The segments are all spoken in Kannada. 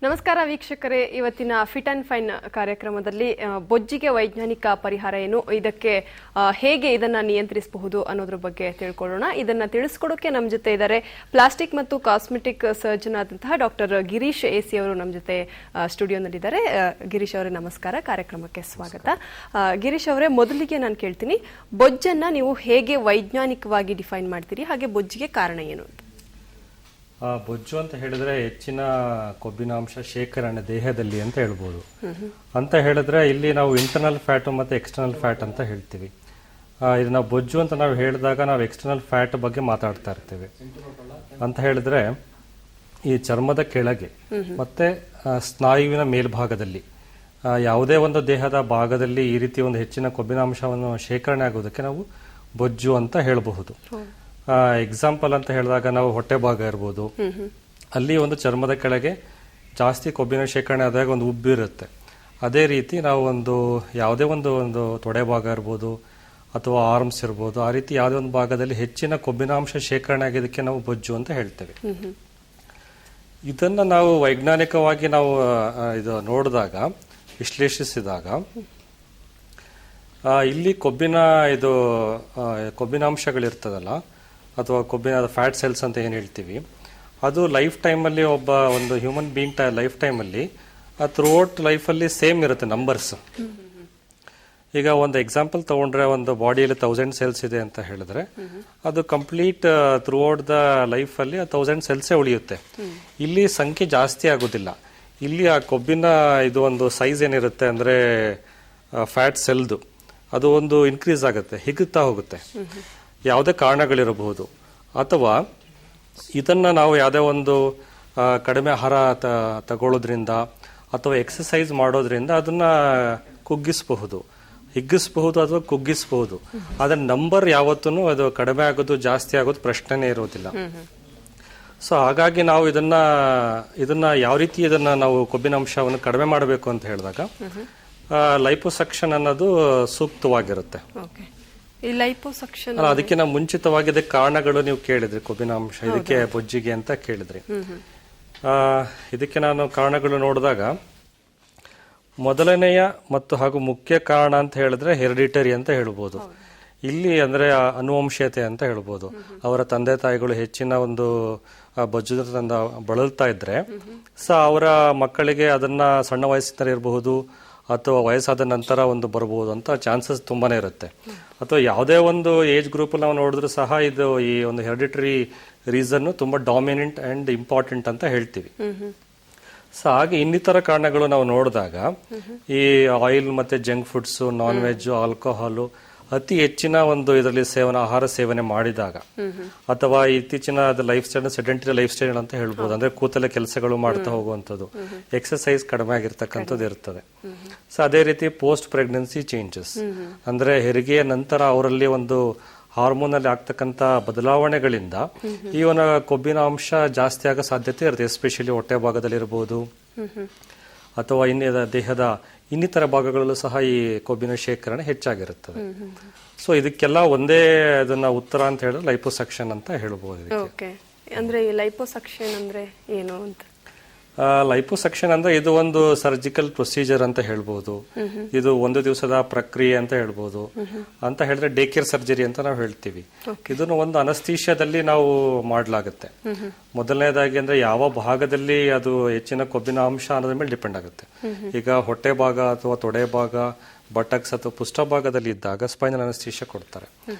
ನಮಸ್ಕಾರ ವೀಕ್ಷಕರೇ, ಇವತ್ತಿನ ಫಿಟ್ ಅಂಡ್ ಫೈನ್ ಕಾರ್ಯಕ್ರಮದಲ್ಲಿ ಬೊಜ್ಜಿಗೆ ವೈಜ್ಞಾನಿಕ ಪರಿಹಾರ ಏನು, ಇದಕ್ಕೆ ಹೇಗೆ ಇದನ್ನ ನಿಯಂತ್ರಿಸಬಹುದು ಅನ್ನೋದ್ರ ಬಗ್ಗೆ ತಿಳ್ಕೊಳ್ಳೋಣ. ಇದನ್ನ ತಿಳಿಸ್ಕೊಡೋಕೆ ನಮ್ಮ ಜೊತೆ ಇದ್ದಾರೆ ಪ್ಲಾಸ್ಟಿಕ್ ಮತ್ತು ಕಾಸ್ಮೆಟಿಕ್ ಸರ್ಜನ್ ಆದಂತಹ ಡಾಕ್ಟರ್ ಗಿರೀಶ್ ಎಸಿ ಅವರು ನಮ್ಮ ಜೊತೆ ಸ್ಟುಡಿಯೋನಲ್ಲಿದ್ದಾರೆ. ಗಿರೀಶ್ ಅವರೇ ನಮಸ್ಕಾರ, ಕಾರ್ಯಕ್ರಮಕ್ಕೆ ಸ್ವಾಗತ. ಗಿರೀಶ್ ಅವರೇ, ಮೊದಲಿಗೆ ನಾನು ಕೇಳ್ತೀನಿ, ಬೊಜ್ಜನ್ನ ನೀವು ಹೇಗೆ ವೈಜ್ಞಾನಿಕವಾಗಿ ಡಿಫೈನ್ ಮಾಡ್ತೀರಿ, ಹಾಗೆ ಬೊಜ್ಜಿಗೆ ಕಾರಣ ಏನು ಅಂತ? ಬೊಜ್ಜು ಅಂತ ಹೇಳಿದ್ರೆ ಹೆಚ್ಚಿನ ಕೊಬ್ಬಿನಾಂಶ ಶೇಖರಣೆ ದೇಹದಲ್ಲಿ ಅಂತ ಹೇಳ್ಬೋದು. ಅಂತ ಹೇಳಿದ್ರೆ ಇಲ್ಲಿ ನಾವು ಇಂಟರ್ನಲ್ ಫ್ಯಾಟ್ ಮತ್ತೆ ಎಕ್ಸ್ಟರ್ನಲ್ ಫ್ಯಾಟ್ ಅಂತ ಹೇಳ್ತೀವಿ. ಇದನ್ನ ಬೊಜ್ಜು ಅಂತ ನಾವು ಹೇಳಿದಾಗ ನಾವು ಎಕ್ಸ್ಟರ್ನಲ್ ಫ್ಯಾಟ್ ಬಗ್ಗೆ ಮಾತಾಡ್ತಾ ಇರ್ತೇವೆ. ಅಂತ ಹೇಳಿದ್ರೆ ಈ ಚರ್ಮದ ಕೆಳಗೆ ಮತ್ತೆ ಸ್ನಾಯುವಿನ ಮೇಲ್ಭಾಗದಲ್ಲಿ ಯಾವುದೇ ಒಂದು ದೇಹದ ಭಾಗದಲ್ಲಿ ಈ ರೀತಿ ಒಂದು ಹೆಚ್ಚಿನ ಕೊಬ್ಬಿನಾಂಶವನ್ನು ಶೇಖರಣೆ ಆಗೋದಕ್ಕೆ ನಾವು ಬೊಜ್ಜು ಅಂತ ಹೇಳಬಹುದು. ಎಕ್ಸಾಂಪಲ್ ಅಂತ ಹೇಳಿದಾಗ ನಾವು ಹೊಟ್ಟೆ ಭಾಗ ಇರ್ಬೋದು, ಅಲ್ಲಿ ಒಂದು ಚರ್ಮದ ಕೆಳಗೆ ಜಾಸ್ತಿ ಕೊಬ್ಬಿನ ಶೇಖರಣೆ ಆದಾಗ ಒಂದು ಉಬ್ಬಿರುತ್ತೆ. ಅದೇ ರೀತಿ ನಾವು ಒಂದು ಯಾವುದೇ ಒಂದು ತೊಡೆ ಭಾಗ ಇರ್ಬೋದು ಅಥವಾ ಆರ್ಮ್ಸ್ ಇರ್ಬೋದು, ಆ ರೀತಿ ಯಾವುದೇ ಒಂದು ಭಾಗದಲ್ಲಿ ಹೆಚ್ಚಿನ ಕೊಬ್ಬಿನಾಂಶ ಶೇಖರಣೆ ಆಗಿದ್ದಕ್ಕೆ ನಾವು ಬೊಜ್ಜು ಅಂತ ಹೇಳ್ತೇವೆ. ಇದನ್ನ ನಾವು ವೈಜ್ಞಾನಿಕವಾಗಿ ನಾವು ಇದು ನೋಡಿದಾಗ, ವಿಶ್ಲೇಷಿಸಿದಾಗ ಇಲ್ಲಿ ಕೊಬ್ಬಿನಾಂಶಗಳಿರ್ತದಲ್ಲ ಅಥವಾ ಕೊಬ್ಬಿನ ಫ್ಯಾಟ್ ಸೆಲ್ಸ್ ಅಂತ ಏನು ಹೇಳ್ತೀವಿ, ಅದು ಲೈಫ್ ಟೈಮಲ್ಲಿ ಒಂದು ಹ್ಯೂಮನ್ ಬೀಯಿಂಗ್ ಲೈಫ್ ಟೈಮಲ್ಲಿ ಥ್ರೂಔಟ್ ಲೈಫಲ್ಲಿ ಸೇಮ್ ಇರುತ್ತೆ ನಂಬರ್ಸ್. ಈಗ ಒಂದು ಎಕ್ಸಾಂಪಲ್ ತಗೊಂಡ್ರೆ, ಒಂದು ಬಾಡಿಯಲ್ಲಿ 1000 ಸೆಲ್ಸ್ ಇದೆ ಅಂತ ಹೇಳಿದ್ರೆ ಅದು ಕಂಪ್ಲೀಟ್ ಥ್ರೂಔಟ್ ದ ಲೈಫಲ್ಲಿ 1000 ಸೆಲ್ಸೇ ಉಳಿಯುತ್ತೆ. ಇಲ್ಲಿ ಸಂಖ್ಯೆ ಜಾಸ್ತಿ ಆಗೋದಿಲ್ಲ. ಇಲ್ಲಿ ಆ ಕೊಬ್ಬಿನ ಇದು ಒಂದು ಸೈಜ್ ಏನಿರುತ್ತೆ ಅಂದ್ರೆ ಫ್ಯಾಟ್ ಸೆಲ್ದು ಅದು ಒಂದು ಇನ್ಕ್ರೀಸ್ ಆಗುತ್ತೆ, ಹಿಗ್ಗುತ್ತಾ ಹೋಗುತ್ತೆ. ಯಾವುದೇ ಕಾರಣಗಳಿರಬಹುದು, ಅಥವಾ ಇದನ್ನ ನಾವು ಯಾವುದೇ ಒಂದು ಕಡಿಮೆ ಆಹಾರ ತಗೊಳ್ಳೋದ್ರಿಂದ ಅಥವಾ ಎಕ್ಸಸೈಸ್ ಮಾಡೋದ್ರಿಂದ ಅದನ್ನ ಹಿಗ್ಗಿಸಬಹುದು ಅಥವಾ ಕುಗ್ಗಿಸಬಹುದು. ಆದ್ರೆ ನಂಬರ್ ಯಾವತ್ತೂ ಅದು ಕಡಿಮೆ ಆಗೋದು ಜಾಸ್ತಿ ಆಗೋದು ಪ್ರಶ್ನೆನೇ ಇರೋದಿಲ್ಲ. ಸೊ ಹಾಗಾಗಿ ನಾವು ಇದನ್ನ ಯಾವ ರೀತಿ ಇದನ್ನ ನಾವು ಕೊಬ್ಬಿನಾಂಶವನ್ನು ಕಡಿಮೆ ಮಾಡಬೇಕು ಅಂತ ಹೇಳಿದಾಗ ಲೈಪೋಸಕ್ಷನ್ ಅನ್ನೋದು ಸೂಕ್ತವಾಗಿರುತ್ತೆ. ಅದಕ್ಕಿಂತ ಮುಂಚಿತವಾಗಿ ಇದಕ್ಕೆ ಕಾರಣಗಳು ನೀವು ಕೇಳಿದ್ರಿ, ಕೊಬ್ಬಿನಾಂಶ ಇದಕ್ಕೆ ಬೊಜ್ಜಿಗೆ ಅಂತ ಕೇಳಿದ್ರಿ. ಇದಕ್ಕೆ ನಾನು ಕಾರಣಗಳು ನೋಡಿದಾಗ ಮೊದಲನೆಯ ಮತ್ತು ಹಾಗೂ ಮುಖ್ಯ ಕಾರಣ ಅಂತ ಹೇಳಿದ್ರೆ ಹೆರಿಡಿಟರಿ ಅಂತ ಹೇಳ್ಬೋದು. ಇಲ್ಲಿ ಅಂದ್ರೆ ಅನುವಂಶೀಯತೆ ಅಂತ ಹೇಳ್ಬೋದು. ಅವರ ತಂದೆ ತಾಯಿಗಳು ಹೆಚ್ಚಿನ ಒಂದು ಬೊಜ್ಜುದಿಂದ ಬಳಲ್ತಾ ಇದ್ರೆ ಅವರ ಮಕ್ಕಳಿಗೆ ಅದನ್ನ ಸಣ್ಣ ವಯಸ್ಸಿನಲ್ಲಿ ಇರಬಹುದು ಅಥವಾ ವಯಸ್ಸಾದ ನಂತರ ಒಂದು ಬರಬಹುದು ಅಂತ ಚಾನ್ಸಸ್ ತುಂಬಾನೇ ಇರುತ್ತೆ. ಅಥವಾ ಯಾವುದೇ ಒಂದು ಏಜ್ ಗ್ರೂಪ್ ನಾವು ನೋಡಿದ್ರು ಸಹ ಇದು ಈ ಒಂದು ಹೆರಿಡಿಟರಿ ರೀಸನ್ ತುಂಬಾ ಡಾಮಿನೆಂಟ್ ಅಂಡ್ ಇಂಪಾರ್ಟೆಂಟ್ ಅಂತ ಹೇಳ್ತೀವಿ. ಸೊ ಹಾಗೆ ಇನ್ನಿತರ ಕಾರಣಗಳು ನಾವು ನೋಡಿದಾಗ ಈ ಆಯಿಲ್ ಮತ್ತೆ junk foods, non veg, alcohol ಅತಿ ಹೆಚ್ಚಿನ ಒಂದು ಇದರಲ್ಲಿ ಆಹಾರ ಸೇವನೆ ಮಾಡಿದಾಗ, ಅಥವಾ ಇತ್ತೀಚಿನ life style sedentary life style ಅಂತ ಹೇಳ್ಬೋದು, ಅಂದ್ರೆ ಕೂತಲೆ ಕೆಲಸಗಳು ಮಾಡ್ತಾ ಹೋಗುವಂಥದ್ದು, ಎಕ್ಸರ್ಸೈಸ್ ಕಡಿಮೆ ಆಗಿರ್ತಕ್ಕಂಥದ್ದು ಇರ್ತದೆ. ಸೊ ಅದೇ ರೀತಿ ಪೋಸ್ಟ್ ಪ್ರೆಗ್ನೆನ್ಸಿ ಚೇಂಜಸ್, ಅಂದ್ರೆ ಹೆರಿಗೆಯ ನಂತರ ಅವರಲ್ಲಿ ಒಂದು ಹಾರ್ಮೋನ್ ಅಲ್ಲಿ ಆಗ್ತಕ್ಕಂಥ ಬದಲಾವಣೆಗಳಿಂದ ಈ ಒಂದು ಕೊಬ್ಬಿನ ಅಂಶ ಜಾಸ್ತಿ ಆಗೋ ಸಾಧ್ಯತೆ ಇರುತ್ತೆ. ಎಸ್ಪೆಷಲಿ ಹೊಟ್ಟೆ ಭಾಗದಲ್ಲಿ ಇರಬಹುದು ಅಥವಾ ದೇಹದ ಇನ್ನಿತರ ಭಾಗಗಳಲ್ಲೂ ಸಹ ಈ ಕೊಬ್ಬಿನ ಶೇಖರಣೆ ಹೆಚ್ಚಾಗಿರುತ್ತದೆ. ಸೊ ಇದಕ್ಕೆಲ್ಲ ಒಂದೇ ಅದನ್ನ ಉತ್ತರ ಅಂತ ಹೇಳಿದ್ರೆ ಲೈಪೋಸಕ್ಷನ್ ಅಂತ ಹೇಳ್ಬೋದು. ಅಂದ್ರೆ ಲೈಪೋಸಕ್ಷನ್ ಅಂದ್ರೆ ಏನು ಅಂತ? ಲೈಪೋಸಕ್ಷನ್ ಅಂದ್ರೆ ಇದು ಒಂದು ಸರ್ಜಿಕಲ್ ಪ್ರೊಸೀಜರ್ ಅಂತ ಹೇಳ್ಬೋದು. ಇದು ಒಂದು ದಿವಸದ ಪ್ರಕ್ರಿಯೆ ಅಂತ ಹೇಳ್ಬೋದು. ಅಂತ ಹೇಳಿದ್ರೆ ಡೇ ಕೇರ್ ಸರ್ಜರಿ ಅಂತ ನಾವು ಹೇಳ್ತೀವಿ. ಇದನ್ನು ಒಂದು ಅನಸ್ತೀಶಿಯಾದಲ್ಲಿ ನಾವು ಮಾಡಲಾಗುತ್ತೆ. ಮೊದಲನೇದಾಗಿ ಅಂದ್ರೆ ಯಾವ ಭಾಗದಲ್ಲಿ ಅದು ಹೆಚ್ಚಿನ ಕೊಬ್ಬಿನ ಅಂಶ ಅನ್ನೋದ್ರ ಮೇಲೆ ಡಿಪೆಂಡ್ ಆಗುತ್ತೆ. ಈಗ ಹೊಟ್ಟೆ ಭಾಗ ಅಥವಾ ತೊಡೆ ಭಾಗ, ಬಟಕ್ಸ್ ಅಥವಾ ಪುಷ್ಟ ಭಾಗದಲ್ಲಿ ಇದ್ದಾಗ ಸ್ಪೈನಲ್ ಅನಸ್ತೀಶಿಯಾ ಕೊಡ್ತಾರೆ.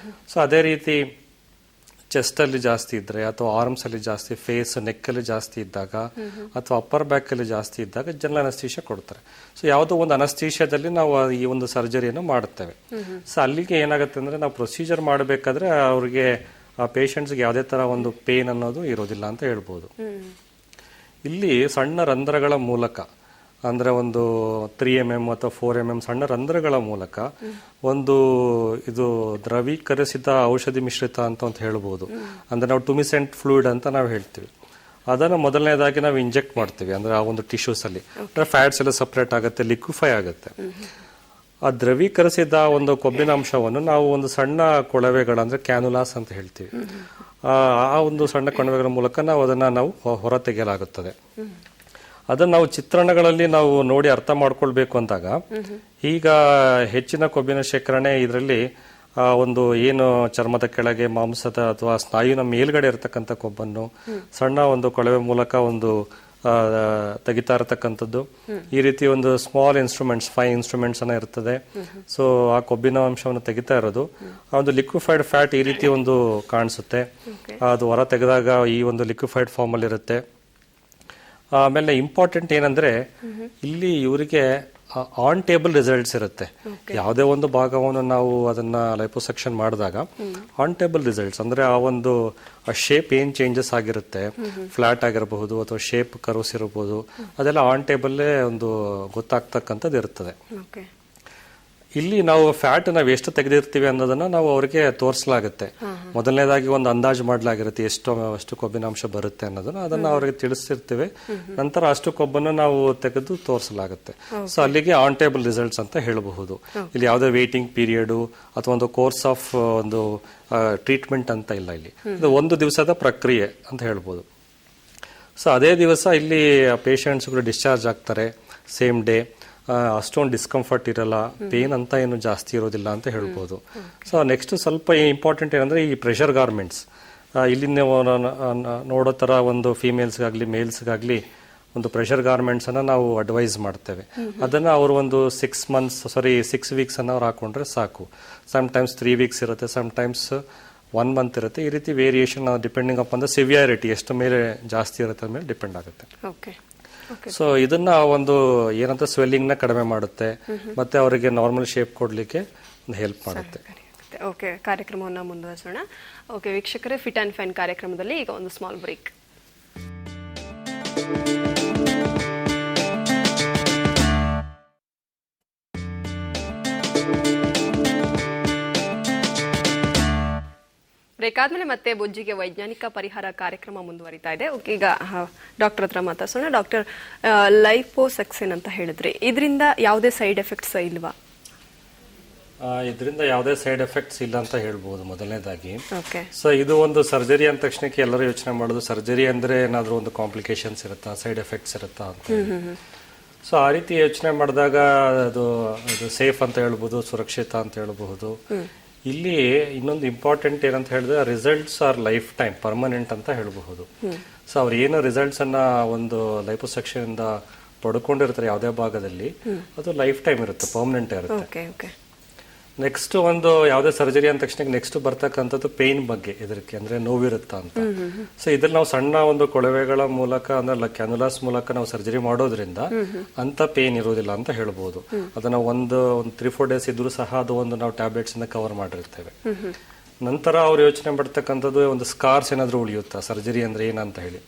ಸೊ ಅದೇ ರೀತಿ ಚೆಸ್ಟ್ ಅಲ್ಲಿ ಜಾಸ್ತಿ ಇದ್ರೆ ಅಥವಾ ಆರ್ಮ್ಸ್ ಅಲ್ಲಿ ಜಾಸ್ತಿ, ಫೇಸ್, ನೆಕ್ ಅಲ್ಲಿ ಜಾಸ್ತಿ ಇದ್ದಾಗ ಅಥವಾ ಅಪ್ಪರ್ ಬ್ಯಾಕ್ ಅಲ್ಲಿ ಜಾಸ್ತಿ ಇದ್ದಾಗ ಜನರಲ್ ಅನಸ್ತೀಶಿಯಾ ಕೊಡ್ತಾರೆ. ಸೊ ಯಾವುದೋ ಒಂದು ಅನಸ್ತೀಶಿಯಾದಲ್ಲಿ ನಾವು ಈ ಒಂದು ಸರ್ಜರಿಯನ್ನು ಮಾಡುತ್ತೇವೆ. ಸೊ ಅಲ್ಲಿಗೆ ಏನಾಗುತ್ತೆ ಅಂದ್ರೆ ನಾವು ಪ್ರೊಸೀಜರ್ ಮಾಡಬೇಕಾದ್ರೆ ಅವ್ರಿಗೆ ಆ ಪೇಷಂಟ್ಸ್ಗೆ ಯಾವುದೇ ತರ ಒಂದು ಪೇನ್ ಅನ್ನೋದು ಇರೋದಿಲ್ಲ ಅಂತ ಹೇಳ್ಬೋದು. ಇಲ್ಲಿ ಸಣ್ಣ ರಂಧ್ರಗಳ ಮೂಲಕ, ಅಂದ್ರೆ ಒಂದು 3mm ಅಥವಾ 4mm ಸಣ್ಣ ರಂಧ್ರಗಳ ಮೂಲಕ ಒಂದು ಇದು ದ್ರವೀಕರಿಸಿದ ಔಷಧಿ ಮಿಶ್ರಿತ ಅಂತ ಹೇಳ್ಬೋದು. ಅಂದ್ರೆ ನಾವು ಟುಮಿಸೆಂಟ್ ಫ್ಲೂಯಿಡ್ ಅಂತ ನಾವು ಹೇಳ್ತೀವಿ. ಅದನ್ನು ಮೊದಲನೇದಾಗಿ ನಾವು ಇಂಜೆಕ್ಟ್ ಮಾಡ್ತೀವಿ. ಅಂದ್ರೆ ಆ ಒಂದು ಟಿಶ್ಯೂಸ್ ಅಲ್ಲಿ ಫ್ಯಾಟ್ಸ್ ಎಲ್ಲ ಸಪರೇಟ್ ಆಗುತ್ತೆ, ಲಿಕ್ವಿಫೈ ಆಗುತ್ತೆ. ಆ ದ್ರವೀಕರಿಸಿದ ಒಂದು ಕೊಬ್ಬಿನ ಅಂಶವನ್ನು ನಾವು ಒಂದು ಸಣ್ಣ ಕೊಳವೆಗಳ ಅಂದ್ರೆ ಕ್ಯಾನುಲಾಸ್ ಅಂತ ಹೇಳ್ತೀವಿ. ಆ ಒಂದು ಸಣ್ಣ ಕೊಳವೆಗಳ ಮೂಲಕ ನಾವು ಅದನ್ನ ನಾವು ಹೊರ ತೆಗೆಯಲಾಗುತ್ತದೆ. ಅದನ್ನ ನಾವು ಚಿತ್ರಣಗಳಲ್ಲಿ ನಾವು ನೋಡಿ ಅರ್ಥ ಮಾಡ್ಕೊಳ್ಬೇಕು ಅಂದಾಗ, ಈಗ ಹೆಚ್ಚಿನ ಕೊಬ್ಬಿನ ಶೇಖರಣೆ ಇದರಲ್ಲಿ ಒಂದು ಏನು ಚರ್ಮದ ಕೆಳಗೆ ಮಾಂಸದ ಅಥವಾ ಸ್ನಾಯುವಿನ ಮೇಲ್ಗಡೆ ಇರತಕ್ಕಂಥ ಕೊಬ್ಬನ್ನು ಸಣ್ಣ ಒಂದು ಕೊಳವೆ ಮೂಲಕ ಒಂದು ತೆಗಿತಾ ಇರತಕ್ಕಂಥದ್ದು. ಈ ರೀತಿ ಒಂದು ಸ್ಮಾಲ್ ಇನ್ಸ್ಟ್ರೂಮೆಂಟ್ಸ್, 5 ಇನ್ಸ್ಟ್ರೂಮೆಂಟ್ಸ್ ಅನ್ನ ಇರ್ತದೆ. ಸೊ ಆ ಕೊಬ್ಬಿನ ಅಂಶವನ್ನು ತೆಗಿತಾ ಇರೋದು, ಆ ಒಂದು ಲಿಕ್ವಿಫೈಡ್ ಫ್ಯಾಟ್ ಈ ರೀತಿ ಒಂದು ಕಾಣಿಸುತ್ತೆ. ಅದು ಹೊರ ತೆಗೆದಾಗ ಈ ಒಂದು ಲಿಕ್ವಿಫೈಡ್ ಫಾರ್ಮ್ ಅಲ್ಲಿ ಇರುತ್ತೆ. ಆಮೇಲೆ ಇಂಪಾರ್ಟೆಂಟ್ ಏನಂದ್ರೆ ಇಲ್ಲಿ ಇವರಿಗೆ ಆನ್ ಟೇಬಲ್ ರಿಸಲ್ಟ್ಸ್ ಇರುತ್ತೆ. ಯಾವುದೇ ಒಂದು ಭಾಗವನ್ನು ನಾವು ಅದನ್ನ ಲೈಪೋಸೆಕ್ಷನ್ ಮಾಡಿದಾಗ ಆನ್ ಟೇಬಲ್ ರಿಸಲ್ಟ್ಸ್ ಅಂದ್ರೆ ಆ ಒಂದು ಶೇಪ್ ಏನ್ ಚೇಂಜಸ್ ಆಗಿರುತ್ತೆ, ಫ್ಲಾಟ್ ಆಗಿರಬಹುದು ಅಥವಾ ಶೇಪ್ ಕರ್ವ್ಸ್ ಇರಬಹುದು, ಅದೆಲ್ಲ ಆನ್ ಟೇಬಲ್ಲೇ ಒಂದು ಗೊತ್ತಾಗ್ತಕ್ಕಂಥದ್ದು ಇರ್ತದೆ. ಇಲ್ಲಿ ನಾವು ಫ್ಯಾಟ್ ನಾವು ಎಷ್ಟು ತೆಗೆದಿರ್ತೀವಿ ಅನ್ನೋದನ್ನ ನಾವು ಅವರಿಗೆ ತೋರಿಸಲಾಗುತ್ತೆ. ಮೊದಲನೇದಾಗಿ ಒಂದು ಅಂದಾಜು ಮಾಡಲಾಗಿರುತ್ತೆ ಎಷ್ಟು ಕೊಬ್ಬಿನಾಂಶ ಬರುತ್ತೆ ಅನ್ನೋದನ್ನ, ಅದನ್ನ ಅವರಿಗೆ ತಿಳಿಸಿರ್ತೀವಿ. ನಂತರ ಅಷ್ಟು ಕೊಬ್ಬನ್ನು ನಾವು ತೆಗೆದು ತೋರಿಸಲಾಗುತ್ತೆ. ಸೊ ಅಲ್ಲಿಗೆ ಆನ್ ಟೇಬಲ್ ರಿಸಲ್ಟ್ಸ್ ಅಂತ ಹೇಳಬಹುದು. ಇಲ್ಲಿ ಯಾವುದೇ ವೇಟಿಂಗ್ ಪೀರಿಯಡ್ ಅಥವಾ ಒಂದು ಕೋರ್ಸ್ ಆಫ್ ಒಂದು ಟ್ರೀಟ್ಮೆಂಟ್ ಅಂತ ಇಲ್ಲ. ಇಲ್ಲಿ ಇದು ಒಂದು ದಿವಸದ ಪ್ರಕ್ರಿಯೆ ಅಂತ ಹೇಳ್ಬೋದು. ಸೊ ಅದೇ ದಿವಸ ಇಲ್ಲಿ ಪೇಷಂಟ್ಸ್ಗಳು ಡಿಸ್ಚಾರ್ಜ್ ಆಗ್ತಾರೆ ಸೇಮ್ ಡೇ. ಅಷ್ಟೊಂದು ಡಿಸ್ಕಂಫರ್ಟ್ ಇರಲ್ಲ, ಪೇನ್ ಅಂತ ಏನು ಜಾಸ್ತಿ ಇರೋದಿಲ್ಲ ಅಂತ ಹೇಳ್ಬೋದು. ಸೊ ನೆಕ್ಸ್ಟ್ ಸ್ವಲ್ಪ ಇಂಪಾರ್ಟೆಂಟ್ ಏನಂದ್ರೆ ಈ ಪ್ರೆಷರ್ ಗಾರ್ಮೆಂಟ್ಸ್. ಇಲ್ಲಿ ನೀವು ನೋಡೋ ತರ ಒಂದು ಫೀಮೇಲ್ಸ್ಗಾಗ್ಲಿ ಮೇಲ್ಸ್ಗಾಗ್ಲಿ ಒಂದು ಪ್ರೆಷರ್ ಗಾರ್ಮೆಂಟ್ಸ್ ಅನ್ನ ನಾವು ಅಡ್ವೈಸ್ ಮಾಡ್ತೇವೆ. ಅದನ್ನ ಅವರು ಒಂದು 6 ವೀಕ್ಸ್ ಅನ್ನ ಅವ್ರು ಹಾಕೊಂಡ್ರೆ ಸಾಕು. ಸಮ್ಟೈಮ್ಸ್ 3 ವೀಕ್ಸ್ ಇರುತ್ತೆ, ಸಮ್ಟೈಮ್ಸ್ 1 ಮಂತ್ ಇರುತ್ತೆ. ಈ ರೀತಿ variation depending upon the severity, ಎಷ್ಟು ಮೇಲೆ ಜಾಸ್ತಿ ಇರುತ್ತೆ ಮೇಲೆ ಡಿಪೆಂಡ್ ಆಗುತ್ತೆ. ಸೊ ಇದನ್ನ ಒಂದು ಏನಂತ ಸ್ವೆಲ್ಲಿಂಗ್ ನ ಕಡಿಮೆ ಮಾಡುತ್ತೆ, ಮತ್ತೆ ಅವರಿಗೆ ನಾರ್ಮಲ್ ಶೇಪ್ ಕೊಡ್ಲಿಕ್ಕೆ ಹೆಲ್ಪ್ ಮಾಡುತ್ತೆ. ಓಕೆ, ಕಾರ್ಯಕ್ರಮವನ್ನು ಮುಂದುವರಿಸೋಣ. ಓಕೆ ವೀಕ್ಷಕರೇ, ಫಿಟ್ ಅಂಡ್ ಫೈನ್ ಕಾರ್ಯಕ್ರಮದಲ್ಲಿ ಈಗ ಒಂದು ಸ್ಮಾಲ್ ಬ್ರೇಕ್. ಬ್ರೇಕ್ ಆದ್ಮೇಲೆ ಮತ್ತೆ ಬೊಜ್ಜಿಗೆ ವೈಜ್ಞಾನಿಕ ಪರಿಹಾರ ಕಾರ್ಯಕ್ರಮ ಮುಂದುವರಿತಾ ಇದೆ. ಈಗ ಡಾಕ್ಟರ್ ಹತ್ರ ಮಾತಾಡ್ಸೋಣ. ಡಾಕ್ಟರ್, ಲೈಪೋಸೆಕ್ಷನ್ ಅಂತ ಹೇಳಿದ್ರಿ, ಇದರಿಂದ ಯಾವುದೇ ಸೈಡ್ ಎಫೆಕ್ಟ್ಸ್ ಇಲ್ವಾ? ಇದರಿಂದ ಯಾವುದೇ ಸೈಡ್ ಎಫೆಕ್ಟ್ಸ್ ಇಲ್ಲ ಅಂತ ಹೇಳ್ಬಹುದು ಮೊದಲನೇದಾಗಿ. ಸೊ ಇದು ಒಂದು ಸರ್ಜರಿ ಅಂದ ತಕ್ಷಣಕ್ಕೆ ಎಲ್ಲರೂ ಯೋಚನೆ ಮಾಡೋದು, ಸರ್ಜರಿ ಅಂದ್ರೆ ಏನಾದ್ರೂ ಒಂದು ಕಾಂಪ್ಲಿಕೇಶನ್ಸ್ ಇರುತ್ತಾ, ಸೈಡ್ ಎಫೆಕ್ಟ್ಸ್ ಇರುತ್ತಾ ಅಂತ. ಸೊ ಆ ರೀತಿ ಯೋಚನೆ ಮಾಡಿದಾಗ ಅದು ಸೇಫ್ ಅಂತ ಹೇಳ್ಬಹುದು, ಸುರಕ್ಷಿತ ಅಂತ ಹೇಳ್ಬಹುದು. ಇಲ್ಲಿ ಇನ್ನೊಂದು ಇಂಪಾರ್ಟೆಂಟ್ ಏನಂತ ಹೇಳಿದ್ರೆ, results R life time permanent ಅಂತ ಹೇಳಬಹುದು. ಸೊ ಅವ್ರು ಏನು ರಿಸಲ್ಟ್ಸ್ ಅನ್ನ ಒಂದು ಲೈಪೋಸೆಕ್ಷನ್ ಇಂದ ಪಡ್ಕೊಂಡಿರ್ತಾರೆ ಯಾವುದೇ ಭಾಗದಲ್ಲಿ, ಅದು ಲೈಫ್ ಟೈಮ್ ಇರುತ್ತೆ, ಪರ್ಮನೆಂಟ್ ಇರುತ್ತೆ. ನೆಕ್ಸ್ಟ್ ಒಂದು ಯಾವುದೇ ಸರ್ಜರಿ ಅಂದ ತಕ್ಷಣ ನೆಕ್ಸ್ಟ್ ಬರ್ತಕ್ಕಂಥದ್ದು ಪೇನ್ ಬಗ್ಗೆ, ಇದಕ್ಕೆ ಅಂದ್ರೆ ನೋವಿರುತ್ತಾ ಅಂತ. ಸೊ ಇದ್ರಲ್ಲಿ ನಾವು ಸಣ್ಣ ಒಂದು ಕೊಳವೆಗಳ ಮೂಲಕ ಅಂದ್ರೆ ಕ್ಯಾನುಲಾಸ್ ಮೂಲಕ ನಾವು ಸರ್ಜರಿ ಮಾಡೋದ್ರಿಂದ ಅಂತ ಪೇನ್ ಇರೋದಿಲ್ಲ ಅಂತ ಹೇಳ್ಬೋದು. ಅದನ್ನ ಒಂದು 3-4 ಡೇಸ್ ಇದ್ರೂ ಸಹ ಅದು ಒಂದು ನಾವು ಟ್ಯಾಬ್ಲೆಟ್ಸ್ ಇಂದ ಕವರ್ ಮಾಡಿರ್ತೇವೆ. ನಂತರ ಅವ್ರು ಯೋಚನೆ ಪಡ್ತಕ್ಕಂಥದ್ದು ಒಂದು ಸ್ಕಾರ್ಸ್ ಏನಾದ್ರು ಉಳಿಯುತ್ತಾ, ಸರ್ಜರಿ ಅಂದ್ರೆ ಏನಂತ ಹೇಳಿ.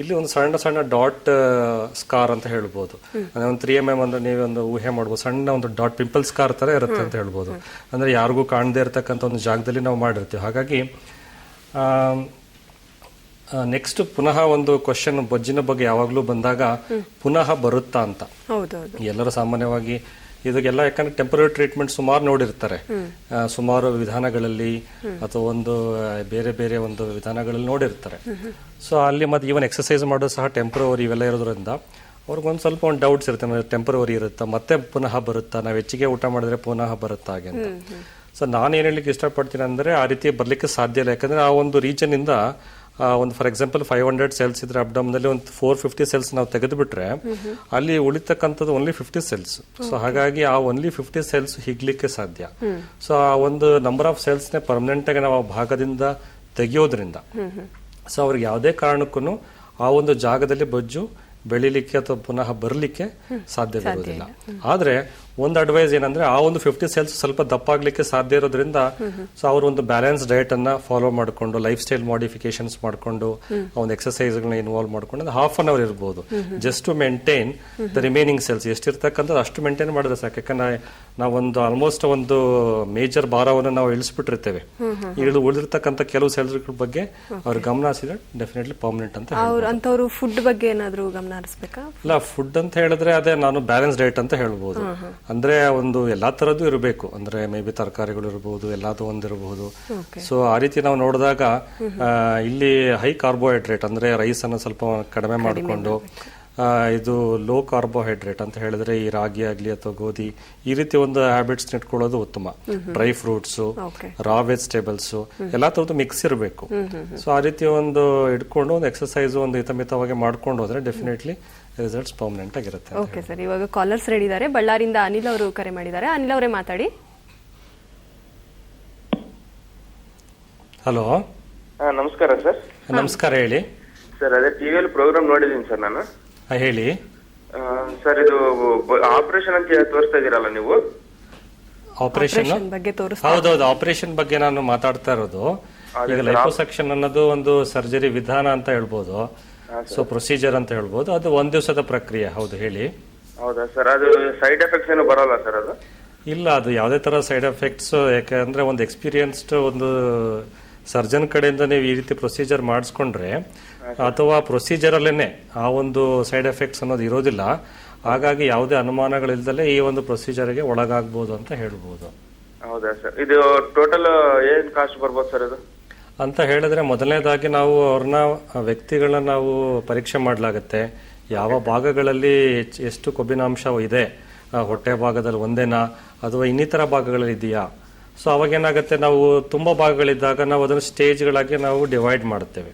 ಇಲ್ಲಿ ಒಂದು ಸಣ್ಣ ಸಣ್ಣ ಡಾಟ್ ಸ್ಕಾರ್ ಅಂತ ಹೇಳ್ಬೋದು. ಅಂದ್ರೆ ಒಂದು 3 mm ಅಂದ್ರೆ ನೀವೊಂದು ಊಹೆ ಮಾಡ್ಬೋದು, ಸಣ್ಣ ಒಂದು ಡಾಟ್ ಪಿಂಪಲ್ ಸ್ಕಾರ್ ತರ ಇರುತ್ತೆ ಅಂತ ಹೇಳ್ಬೋದು. ಅಂದ್ರೆ ಯಾರಿಗೂ ಕಾಣದೇ ಇರತಕ್ಕಂಥ ಒಂದು ಜಾಗದಲ್ಲಿ ನಾವು ಮಾಡಿರ್ತೀವಿ. ಹಾಗಾಗಿ ನೆಕ್ಸ್ಟ್ ಪುನಃ ಒಂದು ಕ್ವಶನ್ ಬೊಜ್ಜಿನ ಬಗ್ಗೆ ಯಾವಾಗ್ಲೂ ಬಂದಾಗ ಪುನಃ ಬರುತ್ತಾ ಅಂತ. ಎಲ್ಲರೂ ಸಾಮಾನ್ಯವಾಗಿ ಇದಕ್ಕೆಲ್ಲ ಯಾಕಂದ್ರೆ ಟೆಂಪರರಿ ಟ್ರೀಟ್ಮೆಂಟ್ ಸುಮಾರು ನೋಡಿರ್ತಾರೆ, ಸುಮಾರು ವಿಧಾನಗಳಲ್ಲಿ ಅಥವಾ ಒಂದು ಬೇರೆ ಬೇರೆ ಒಂದು ವಿಧಾನಗಳಲ್ಲಿ ನೋಡಿರ್ತಾರೆ. ಸೊ ಅಲ್ಲಿ ಮತ್ತೆ ಈವನ್ ಎಕ್ಸರ್ಸೈಸ್ ಮಾಡೋದು ಸಹ ಟೆಂಪರರಿ ಇವೆಲ್ಲ ಇರೋದ್ರಿಂದ ಅವ್ರಿಗೊಂದು ಸ್ವಲ್ಪ ಒಂದು ಡೌಟ್ಸ್ ಇರುತ್ತೆ, ಟೆಂಪರರಿ ಇರುತ್ತಾ, ಮತ್ತೆ ಪುನಃ ಬರುತ್ತಾ, ನಾವು ಹೆಚ್ಚಿಗೆ ಊಟ ಮಾಡಿದ್ರೆ ಪುನಃ ಬರುತ್ತಾ ಹಾಗೆ ಅಂತ. ಸೊ ನಾನು ಏನ್ ಹೇಳಲಿಕ್ಕೆ ಇಷ್ಟಪಡ್ತೀನಿ ಅಂದ್ರೆ, ಆ ರೀತಿ ಬರ್ಲಿಕ್ಕೆ ಸಾಧ್ಯ ಇಲ್ಲ. ಯಾಕಂದ್ರೆ ಆ ಒಂದು ರೀಜನ್ ಇಂದ ಒಂದು ಫಾರ್ ಎಕ್ಸಾಂಪಲ್ 500 ಸೆಲ್ಸ್ ಇದ್ರೆ ಅಬ್ಡಮ್ನಲ್ಲಿ ಒಂದು 450 ಸೆಲ್ಸ್ ನಾವು ತೆಗೆದು ಬಿಟ್ರೆ ಅಲ್ಲಿ ಉಳಿತಕ್ಕಂಥದ್ದು ಓನ್ಲಿ 50 ಸೆಲ್ಸ್. ಸೊ ಹಾಗಾಗಿ ಆ ಓನ್ಲಿ 50 ಸೆಲ್ಸ್ ಹಿಗ್ಲಿಕ್ಕೆ ಸಾಧ್ಯ. ಸೊ ಆ ಒಂದು ನಂಬರ್ ಆಫ್ ಸೆಲ್ಸ್ ನೇ ಪರ್ಮನೆಂಟ್ ಆಗಿ ನಾವು ಆ ಭಾಗದಿಂದ ತೆಗೆಯೋದ್ರಿಂದ ಸೊ ಅವ್ರಿಗೆ ಯಾವುದೇ ಕಾರಣಕ್ಕೂ ಆ ಒಂದು ಜಾಗದಲ್ಲಿ ಬೊಜ್ಜು ಬೆಳಿಲಿಕ್ಕೆ ಅಥವಾ ಪುನಃ ಬರಲಿಕ್ಕೆ ಸಾಧ್ಯವಿರುವುದಿಲ್ಲ. ಆದ್ರೆ ಒಂದು ಅಡ್ವೈಸ್ ಏನಂದ್ರೆ, ಆ ಒಂದು 50 ಸೆಲ್ಸ್ ಸ್ವಲ್ಪ ದಪ್ಪಾಗ್ಲಿಕ್ಕೆ ಸಾಧ್ಯ ಇರೋದ್ರಿಂದ ಸೊ ಅವರು ಒಂದು ಬ್ಯಾಲೆನ್ಸ್ ಡಯಟ್ ಅನ್ನ ಫಾಲೋ ಮಾಡಿಕೊಂಡು, ಲೈಫ್ ಸ್ಟೈಲ್ ಮಾಡಿಫಿಕೇಶನ್ಸ್ ಮಾಡಿಕೊಂಡು, ಒಂದು ಎಕ್ಸರ್ಸೈಸ್ ಗಳನ್ನ ಇನ್ವಾಲ್ವ್ ಮಾಡ್ಕೊಂಡು half an hour ಇರಬಹುದು, just to maintain the remaining cells. ಎಷ್ಟಿರ್ತಕ್ಕಂಥದ್ದು ಅಷ್ಟು ಮೇಂಟೈನ್ ಮಾಡಿದ್ರೆ ಸಾಕು. ಯಾಕಂದ್ರೆ ನಾವೊಂದು ಆಲ್ಮೋಸ್ಟ್ ಒಂದು ಮೇಜರ್ ಭಾರವನ್ನು ನಾವು ಇಳಿಸ್ಬಿಟ್ಟಿರ್ತೇವೆ. ಉಳಿದಿರ್ತಕ್ಕಂಥ ಕೆಲವು ಸೆಲ್ಸ್ ಬಗ್ಗೆ ಅವ್ರ ಗಮನ ಹರಿಸಿದ್ರೆ ಡೆಫಿನೆಟ್ಲಿ ಪರ್ಮನೆಂಟ್ ಅಂತ. ಅಂತವ್ರು ಫುಡ್ ಬಗ್ಗೆ ಏನಾದ್ರು ಗಮನ ಹರಿಸಬೇಕಾ? ಇಲ್ಲ, ಫುಡ್ ಅಂತ ಹೇಳಿದ್ರೆ ಅದೇ ನಾನು ಬ್ಯಾಲೆನ್ಸ್ ಡಯಟ್ ಅಂತ ಹೇಳ್ಬೋದು. ಅಂದ್ರೆ ಒಂದು ಎಲ್ಲಾ ತರದ್ದು ಇರಬೇಕು, ಅಂದ್ರೆ ಮೇ ಬಿ ತರಕಾರಿಗಳು ಇರಬಹುದು, ಎಲ್ಲಾದು ಒಂದಿರಬಹುದು. ಸೊ ಆ ರೀತಿ ನಾವು ನೋಡಿದಾಗ ಇಲ್ಲಿ ಹೈ ಕಾರ್ಬೋಹೈಡ್ರೇಟ್ ಅಂದ್ರೆ ರೈಸ್ ಅನ್ನು ಸ್ವಲ್ಪ ಕಡಿಮೆ ಮಾಡಿಕೊಂಡು ಇದು ಲೋ ಕಾರ್ಬೋಹೈಡ್ರೇಟ್ ಅಂತ ಹೇಳಿದ್ರೆ ಈ ರಾಗಿ ಆಗ್ಲಿ ಅಥವಾ ಗೋಧಿ ಈ ರೀತಿ ಒಂದು ಹ್ಯಾಬಿಟ್ಸ್ ಇಟ್ಕೊಳ್ಳೋದು ಉತ್ತಮ. ಡ್ರೈ ಫ್ರೂಟ್ಸ್, ರಾ ವೆಜಿಟೇಬಲ್ಸ್ ಎಲ್ಲಾ ತರದ್ದು ಮಿಕ್ಸ್ ಇರಬೇಕು. ಸೊ ಆ ರೀತಿ ಒಂದು ಇಟ್ಕೊಂಡು ಒಂದು ಎಕ್ಸರ್ಸೈಸ್ ಒಂದು ಹಿತಮಿತವಾಗಿ ಮಾಡ್ಕೊಂಡು ಹೋದ್ರೆ ಡೆಫಿನೆಟ್ಲಿ ರಿಸಲ್ಟ್ಸ್ ಪರ್ಮನೆಂಟ್ ಆಗಿರುತ್ತೆ. ಓಕೆ ಸರ್, ಇವಾಗ ಕಾಲರ್ಸ್ ರೆಡಿ ಇದ್ದಾರೆ. ಬಳ್ಳಾರಿಯಿಂದ ಅನಿಲ್ ಅವರು ಕರೆ ಮಾಡಿದ್ದಾರೆ. ಅನಿಲ್ ಅವರೇ ಮಾತಾಡಿ. ಹಲೋ, ನಮಸ್ಕಾರ ಸರ್. ನಮಸ್ಕಾರ, ಹೇಳಿ ಸರ್. ಅದೇ ಟಿವಿಯಲ್ಲಿ ಪ್ರೋಗ್ರಾಮ್ ನೋಡಿದೀನಿ ಸರ್ ನಾನು. ಹೇಳಿ ಸರ್, ಇದು ಆಪರೇಷನ್ ಅಂತ ತೋರಿಸ್ತಾ ಇದೀರಲ್ಲ ನೀವು? ಆಪರೇಷನ್ ಬಗ್ಗೆ ಹೌದೌದು, ಆಪರೇಷನ್ ಬಗ್ಗೆ ನಾನು ಮಾತಾಡ್ತಾ ಇರೋದು. ಈಗ ಲೈಪೋಸಕ್ಷನ್ ಅನ್ನೋದು ಒಂದು ಸರ್ಜರಿ ವಿಧಾನ ಅಂತ ಹೇಳ್ಬೋದು, ಸೊ ಪ್ರೊಸೀಜರ್ ಅಂತ ಹೇಳ್ಬೋದು. ಅದು ಒಂದ್ ದಿವಸದ ಪ್ರಕ್ರಿಯೆ. ಹೌದು, ಹೇಳಿ. ಹೌದಾ ಸರ್, ಅದು ಸೈಡ್ ಎಫೆಕ್ಟ್ಸ್ ಏನು ಬರೋಲ್ಲ ಸರ್? ಅದು ಇಲ್ಲ, ಅದು ಯಾವುದೇ ತರ ಸೈಡ್ ಎಫೆಕ್ಟ್ಸ್, ಯಾಕಂದ್ರೆ ಒಂದು ಎಕ್ಸ್ಪೀರಿಯನ್ಸ್ಡ್ ಒಂದು ಸರ್ಜನ್ ಕಡೆಯಿಂದ ನೀವು ಈ ರೀತಿ ಪ್ರೊಸೀಜರ್ ಮಾಡಿಸ್ಕೊಂಡ್ರೆ ಅಥವಾ ಪ್ರೊಸೀಜರ್ ಅಲ್ಲೇನೆ ಆ ಒಂದು ಸೈಡ್ ಎಫೆಕ್ಟ್ಸ್ ಅನ್ನೋದು ಇರೋದಿಲ್ಲ. ಹಾಗಾಗಿ ಯಾವುದೇ ಅನುಮಾನಗಳಿಲ್ದಲೇ ಈ ಒಂದು ಪ್ರೊಸೀಜರ್ಗೆ ಒಳಗಾಗಬಹುದು ಅಂತ ಹೇಳ್ಬೋದು. ಹೌದಾ ಸರ್, ಇದು ಟೋಟಲ್ ಏನ್ ಕಾಸ್ಟ್ ಬರ್ಬೋದು ಸರ್ ಇದು ಅಂತ ಹೇಳಿದ್ರೆ, ಮೊದಲನೇದಾಗಿ ನಾವು ಅವ್ರನ್ನ ವ್ಯಕ್ತಿಗಳನ್ನ ನಾವು ಪರೀಕ್ಷೆ ಮಾಡಲಾಗುತ್ತೆ. ಯಾವ ಭಾಗಗಳಲ್ಲಿ ಎಷ್ಟು ಕೊಬ್ಬಿನಾಂಶ ಇದೆ, ಹೊಟ್ಟೆ ಭಾಗದಲ್ಲಿ ಒಂದೇನಾ ಅಥವಾ ಇನ್ನಿತರ ಭಾಗಗಳಲ್ಲಿ ಇದೆಯಾ. ಸೊ ಅವಾಗ ಏನಾಗುತ್ತೆ, ನಾವು ತುಂಬಾ ಭಾಗಗಳಿದ್ದಾಗ ನಾವು ಅದನ್ನು ಸ್ಟೇಜ್ಗಳಾಗಿ ನಾವು ಡಿವೈಡ್ ಮಾಡುತ್ತೇವೆ.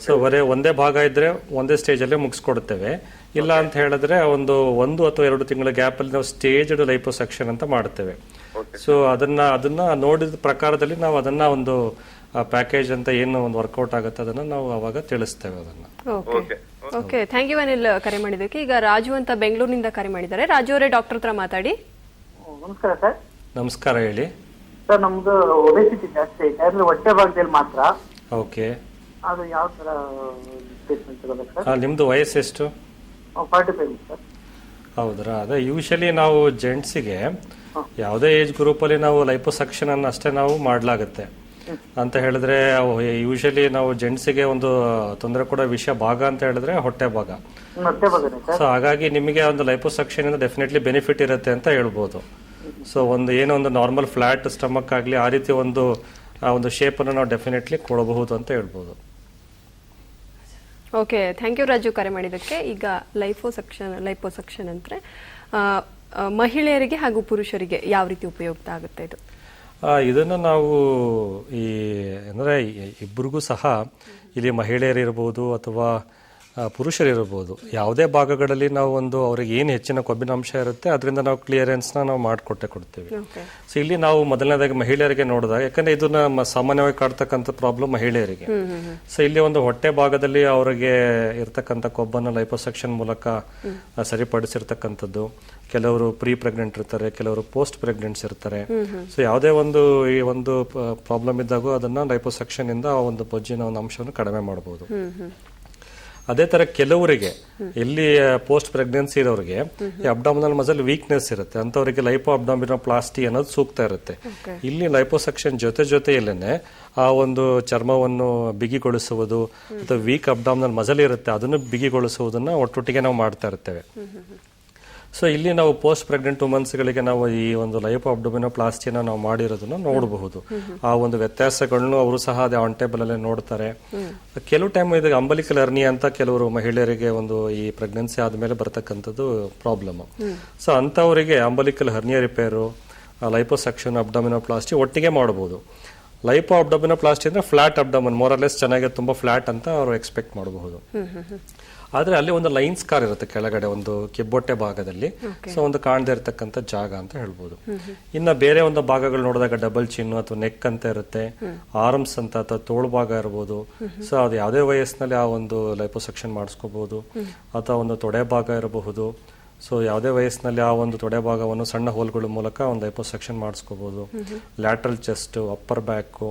ಸೊ ಒಂದೇ ಭಾಗ ಇದ್ರೆ ಒಂದೇ ಸ್ಟೇಜ್ ಅಲ್ಲೇ ಮುಗಿಸ್ಕೊಡ್ತೇವೆ. ಇಲ್ಲ ಅಂತ ಹೇಳಿದ್ರೆ ಒಂದು ಅಥವಾ 2 ತಿಂಗಳ ಗ್ಯಾಪ್ ಅಲ್ಲಿ ನಾವು ಸ್ಟೇಜ್ಡ್ ಲೈಪೋಸಕ್ಷನ್ ಅಂತ ಮಾಡ್ತೇವೆ. ಸೊ ಅದನ್ನ ನೋಡಿದ ಪ್ರಕಾರದಲ್ಲಿ ನಾವು ಅದನ್ನ ಒಂದು ಪ್ಯಾಕೇಜ್ ಅಂತ ಏನು ಒಂದು ವರ್ಕೌಟ್ ಆಗುತ್ತೆ ಅದನ್ನ ನಾವು ಅವಾಗ ತಿಳಿಸ್ತೇವೆ ಅದನ್ನ. ಓಕೆ, ಥ್ಯಾಂಕ್ ಯು ಅನಿಲ್ ಕರೆ ಮಾಡಿದ್ದಕ್ಕೆ. ಈಗ ರಾಜು ಅಂತ ಬೆಂಗಳೂರಿನಿಂದ ಕರೆ ಮಾಡಿದ್ದಾರೆ. ರಾಜು ಅವರೇ, ಡಾಕ್ಟರ್ ಹತ್ರ ಮಾತಾಡಿ. ನಮಸ್ಕಾರ ಸರ್. ನಮಸ್ಕಾರ, ಹೇಳಿ ಸರ್. ನಮ್ದು ಒಬೆಸಿಟಿ ಜಾಸ್ತಿ ಐತೆ, ಅಂದ್ರೆ ಹೊಟ್ಟೆ ಭಾಗದಲ್ಲಿ ಮಾತ್ರ. ಓಕೆ, ಅದು ಯಾವ ತರ ಟ್ರೀಟ್ಮೆಂಟ್ ಸಿಗೋದು ಸರ್? ನಿಮ್ದು ವಯಸ್ಸು ಎಷ್ಟು? 45 ಸರ್. ಹೌದ್ರಾ? ಅದೇ ಯೂಶಲಿ ನಾವು ಜೆಂಟ್ಸಿಗೆ ಯಾವುದೇ ಏಜ್ ಗ್ರೂಪ್ ಅಲ್ಲಿ ನಾವು ಲೈಪೋಸಕ್ಷನ್ ಅನ್ನು ಅಷ್ಟೇ ನಾವು ಮಾಡ್ಲಾಗತ್ತೆ. ಅಂತ ಹೇಳಿದ್ರೆ ಯೂಶಲಿ ನಾವು ಜೆಂಟ್ಸಿಗೆ ಒಂದು ತೊಂದರೆ ಕೊಡೋ ವಿಷಯ ಭಾಗ ಅಂತ ಹೇಳಿದ್ರೆ ಹೊಟ್ಟೆ ಭಾಗ. ಸೊ ಹಾಗಾಗಿ ನಿಮಗೆ ಒಂದು ಲೈಪೋಸಕ್ಷನ್ ಇಂದ ಡೆಫಿನೆಟ್ಲಿ ಬೆನಿಫಿಟ್ ಇರುತ್ತೆ ಅಂತ ಹೇಳ್ಬೋದು. ಸೊ ಏನೋ ಒಂದು ನಾರ್ಮಲ್ ಫ್ಲಾಟ್ ಸ್ಟಮಕ್ ಆಗಲಿ ಆ ರೀತಿ ಒಂದು ಶೇಪ್ ಅನ್ನು ನಾವು ಡೆಫಿನೆಟ್ಲಿ ಕೊಡಬಹುದು ಅಂತ ಹೇಳ್ಬೋದು. ಓಕೆ, ಥ್ಯಾಂಕ್ ಯು ರಾಜು ಕರೆ ಮಾಡಿದ್ದಕ್ಕೆ. ಈಗ ಲೈಪೋಸಕ್ಷನ್ ಅಂದ್ರೆ ಮಹಿಳೆಯರಿಗೆ ಹಾಗೂ ಪುರುಷರಿಗೆ ಯಾವ ರೀತಿ ಉಪಯುಕ್ತ ಆಗುತ್ತೆ ಇದು? ಇದನ್ನು ನಾವು ಅಂದ್ರೆ ಇಬ್ಬರಿಗೂ ಸಹ ಇಲ್ಲಿ ಮಹಿಳೆಯರಿರ್ಬೋದು ಅಥವಾ ಪುರುಷರಿರ್ಬೋದು ಯಾವುದೇ ಭಾಗಗಳಲ್ಲಿ ನಾವು ಅವ್ರಿಗೆ ಏನು ಹೆಚ್ಚಿನ ಕೊಬ್ಬಿನಾಂಶ ಇರುತ್ತೆ ಅದರಿಂದ ನಾವು ಕ್ಲಿಯರೆನ್ಸ್ನ ನಾವು ಕೊಡ್ತೀವಿ. ಸೊ ಇಲ್ಲಿ ನಾವು ಮೊದಲನೇದಾಗಿ ಮಹಿಳೆಯರಿಗೆ ನೋಡಿದಾಗ, ಯಾಕಂದ್ರೆ ಇದನ್ನ ಸಾಮಾನ್ಯವಾಗಿ ಕಾಡ್ತಕ್ಕಂಥ ಪ್ರಾಬ್ಲಮ್ ಮಹಿಳೆಯರಿಗೆ. ಸೊ ಇಲ್ಲಿ ಒಂದು ಹೊಟ್ಟೆ ಭಾಗದಲ್ಲಿ ಅವರಿಗೆ ಇರ್ತಕ್ಕಂಥ ಕೊಬ್ಬನ್ನು ಲೈಪೋಸಕ್ಷನ್ ಮೂಲಕ ಸರಿಪಡಿಸಿರ್ತಕ್ಕಂಥದ್ದು. ಕೆಲವರು ಪ್ರೀ ಪ್ರೆಗ್ನೆಂಟ್ ಇರ್ತಾರೆ, ಕೆಲವರು ಪೋಸ್ಟ್ ಪ್ರೆಗ್ನೆಂಟ್ಸ್ ಇರ್ತಾರೆ. ಸೊ ಯಾವುದೇ ಈ ಒಂದು ಪ್ರಾಬ್ಲಮ್ ಇದ್ದಾಗ ಅದನ್ನ ಲೈಪೋಸಕ್ಷನ್ ಇಂದ ಆ ಒಂದು ಬೊಜ್ಜಿನ ಒಂದು ಅಂಶವನ್ನು ಕಡಿಮೆ ಮಾಡಬಹುದು. ಅದೇ ತರ ಕೆಲವರಿಗೆ ಇಲ್ಲಿ ಪೋಸ್ಟ್ ಪ್ರೆಗ್ನೆನ್ಸಿ ಇರೋರಿಗೆ ಅಬ್ಡಾಮಿನಲ್ ಮಸಲ್ ವೀಕ್ನೆಸ್ ಇರುತ್ತೆ, ಅಂತವರಿಗೆ ಲೈಪೋ ಅಬ್ಡಾಮಿನೋಪ್ಲಾಸ್ಟಿ ಅನ್ನೋದು ಸೂಕ್ತ ಇರುತ್ತೆ. ಇಲ್ಲಿ ಲೈಪೋಸಕ್ಷನ್ ಜೊತೆಯಲ್ಲೇನೆ ಆ ಒಂದು ಚರ್ಮವನ್ನು ಬಿಗಿಗೊಳಿಸುವುದು ಅಥವಾ ವೀಕ್ ಅಬ್ಡಾಮಿನಲ್ ಮಸಲ್ ಇರುತ್ತೆ ಅದನ್ನು ಬಿಗಿಗೊಳಿಸುವುದನ್ನ ಒಟ್ಟೊಟ್ಟಿಗೆ ನಾವು ಮಾಡ್ತಾ ಇರ್ತೇವೆ. ಸೊ ಇಲ್ಲಿ ನಾವು ಪೋಸ್ಟ್ ಪ್ರೆಗ್ನೆಂಟ್ ವುಮನ್ಸ್ಗಳಿಗೆ ನಾವು ಈ ಒಂದು ಲೈಪೋ ಅಬ್ಡೋಮಿನೋಪ್ಲಾಸ್ಟಿನ ನಾವು ಮಾಡಿರೋದನ್ನ ನೋಡಬಹುದು. ಆ ಒಂದು ವ್ಯತ್ಯಾಸಗಳನ್ನು ಅವರು ಸಹ ಅದೇ ಆನ್ ಟೇಬಲ್ ಅಲ್ಲೇ ನೋಡ್ತಾರೆ. ಕೆಲವು ಟೈಮ್ ಇದು ಅಂಬಲಿಕಲ್ ಹರ್ನಿಯಾ ಅಂತ ಕೆಲವರು ಮಹಿಳೆಯರಿಗೆ ಈ ಪ್ರೆಗ್ನೆನ್ಸಿ ಆದ್ಮೇಲೆ ಬರ್ತಕ್ಕಂಥದ್ದು ಪ್ರಾಬ್ಲಮ್. ಸೊ ಅಂತವರಿಗೆ ಅಂಬಲಿಕಲ್ ಹರ್ನಿಯಾ ರಿಪೇರು, ಲೈಪೋಸಕ್ಷನ್, ಅಬ್ಡೋಮಿನೋಪ್ಲಾಸ್ಟಿ ಒಟ್ಟಿಗೆ ಮಾಡಬಹುದು. ಲೈಪೋ ಅಬ್ಡೋಮಿನೋಪ್ಲಾಸ್ಟಿ ಅಂದ್ರೆ ಫ್ಲಾಟ್ ಅಬ್ಡೋಮನ್, ಮೋರಲೆಸ್ ಚೆನ್ನಾಗಿ ತುಂಬಾ ಫ್ಲಾಟ್ ಅಂತ ಅವರು ಎಕ್ಸ್ಪೆಕ್ಟ್ ಮಾಡಬಹುದು. ಆದ್ರೆ ಅಲ್ಲಿ ಒಂದು ಲೈನ್ ಸ್ಕಾರ್ ಇರುತ್ತೆ ಕೆಳಗಡೆ ಒಂದು ಕಿಬ್ಬೊಟ್ಟೆ ಭಾಗದಲ್ಲಿ. ಸೊ ಒಂದು ಕಾಣದೇ ಇರತಕ್ಕಂಥ ಜಾಗ ಅಂತ ಹೇಳ್ಬೋದು. ಇನ್ನ ಬೇರೆ ಒಂದು ಭಾಗಗಳು ನೋಡಿದಾಗ ಡಬಲ್ ಚಿನ್ನು ಅಥವಾ ನೆಕ್ ಅಂತ ಇರುತ್ತೆ, ಆರ್ಮ್ಸ್ ಅಂತ ಅಥವಾ ತೋಳು ಭಾಗ ಇರಬಹುದು. ಸೊ ಅದು ಯಾವುದೇ ವಯಸ್ಸಿನಲ್ಲಿ ಆ ಒಂದು ಲೈಪೋಸಕ್ಷನ್ ಮಾಡಿಸ್ಕೋಬಹುದು. ಅಥವಾ ಒಂದು ತೊಡೆ ಭಾಗ ಇರಬಹುದು. ಸೊ ಯಾವುದೇ ವಯಸ್ಸಿನಲ್ಲಿ ಆ ಒಂದು ತೊಡೆ ಭಾಗವನ್ನು ಸಣ್ಣ ಹೋಲ್ಗಳ ಮೂಲಕ ಒಂದು ಲೈಪೋಸಕ್ಷನ್ ಮಾಡಿಸ್ಕೋಬಹುದು. Lateral chest, upper back,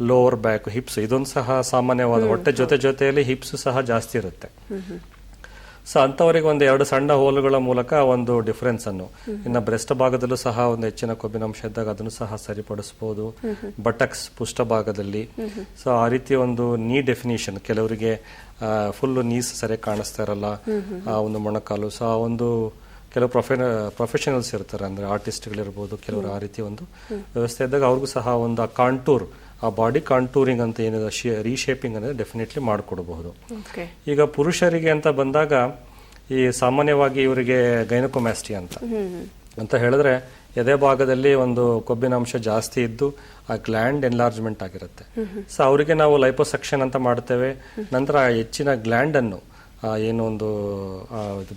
lower back, hips ಇದೊಂದು ಸಹ ಸಾಮಾನ್ಯವಾದ ಹೊಟ್ಟೆ ಜೊತೆಯಲ್ಲಿ ಹಿಪ್ಸ್ ಸಹ ಜಾಸ್ತಿ ಇರುತ್ತೆ. ಸೊ ಅಂತವರಿಗೆ ಒಂದು 2 ಸಣ್ಣ ಹೋಲುಗಳ ಮೂಲಕ ಒಂದು ಡಿಫರೆನ್ಸ್ ಅನ್ನು, ಇನ್ನು ಬ್ರೆಸ್ಟ್ ಭಾಗದಲ್ಲೂ ಸಹ ಒಂದು ಹೆಚ್ಚಿನ ಕೊಬ್ಬಿನಾಂಶ ಇದ್ದಾಗ ಅದನ್ನು ಸಹ ಸರಿಪಡಿಸಬಹುದು. ಬಟಕ್ಸ್ ಪುಷ್ಟ ಭಾಗದಲ್ಲಿ ಸೊ ಆ ರೀತಿ ಒಂದು ನೀ ಡೆಫಿನಿಷನ್, ಕೆಲವರಿಗೆ ಫುಲ್ ನೀಸ್ ಸರಿಯಾಗಿ ಕಾಣಿಸ್ತಾ ಇರಲ್ಲ ಆ ಒಂದು ಮೊಣಕಾಲು. ಸೊ ಆ ಒಂದು ಕೆಲವು ಪ್ರೊಫೆಷನಲ್ಸ್ ಇರ್ತಾರೆ, ಅಂದ್ರೆ ಆರ್ಟಿಸ್ಟ್ಗಳಿರ್ಬೋದು, ಕೆಲವರು ಆ ರೀತಿ ಒಂದು ವ್ಯವಸ್ಥೆ ಇದ್ದಾಗ ಅವ್ರಿಗೂ ಸಹ ಒಂದು ಕಾಂಟೂರ್, ಆ ಬಾಡಿ ಕಾಂಟೂರಿಂಗ್ ಅಂತ ಏನಿದೆ ರೀಶೇಪಿಂಗ್ అనేది ಡೆಫಿನೆಟ್ಲಿ ಮಾಡಿಕೊಡಬಹುದು. ಈಗ ಪುರುಷರಿಗೆ ಅಂತ ಬಂದಾಗ ಈ ಸಾಮಾನ್ಯವಾಗಿ ಇವರಿಗೆ ಗೈನಕೋಮ್ಯಾಸ್ಟಿ ಅಂತ ಹೇಳಿದ್ರೆ ಎದೆ ಭಾಗದಲ್ಲಿ ಒಂದು ಕೊಬ್ಬಿನಾಂಶ ಜಾಸ್ತಿ ಇದ್ದು ಆ ಗ್ಲ್ಯಾಂಡ್ ಎನ್ಲಾರ್ಜ್ಮೆಂಟ್ ಆಗಿರುತ್ತೆ. ಸೊ ಅವರಿಗೆ ನಾವು ಲೈಪೋಸಕ್ಷನ್ ಅಂತ ಮಾಡ್ತೇವೆ. ನಂತರ ಆ ಹೆಚ್ಚಿನ ಗ್ಲ್ಯಾಂಡ್ ಅನ್ನು ಏನು ಒಂದು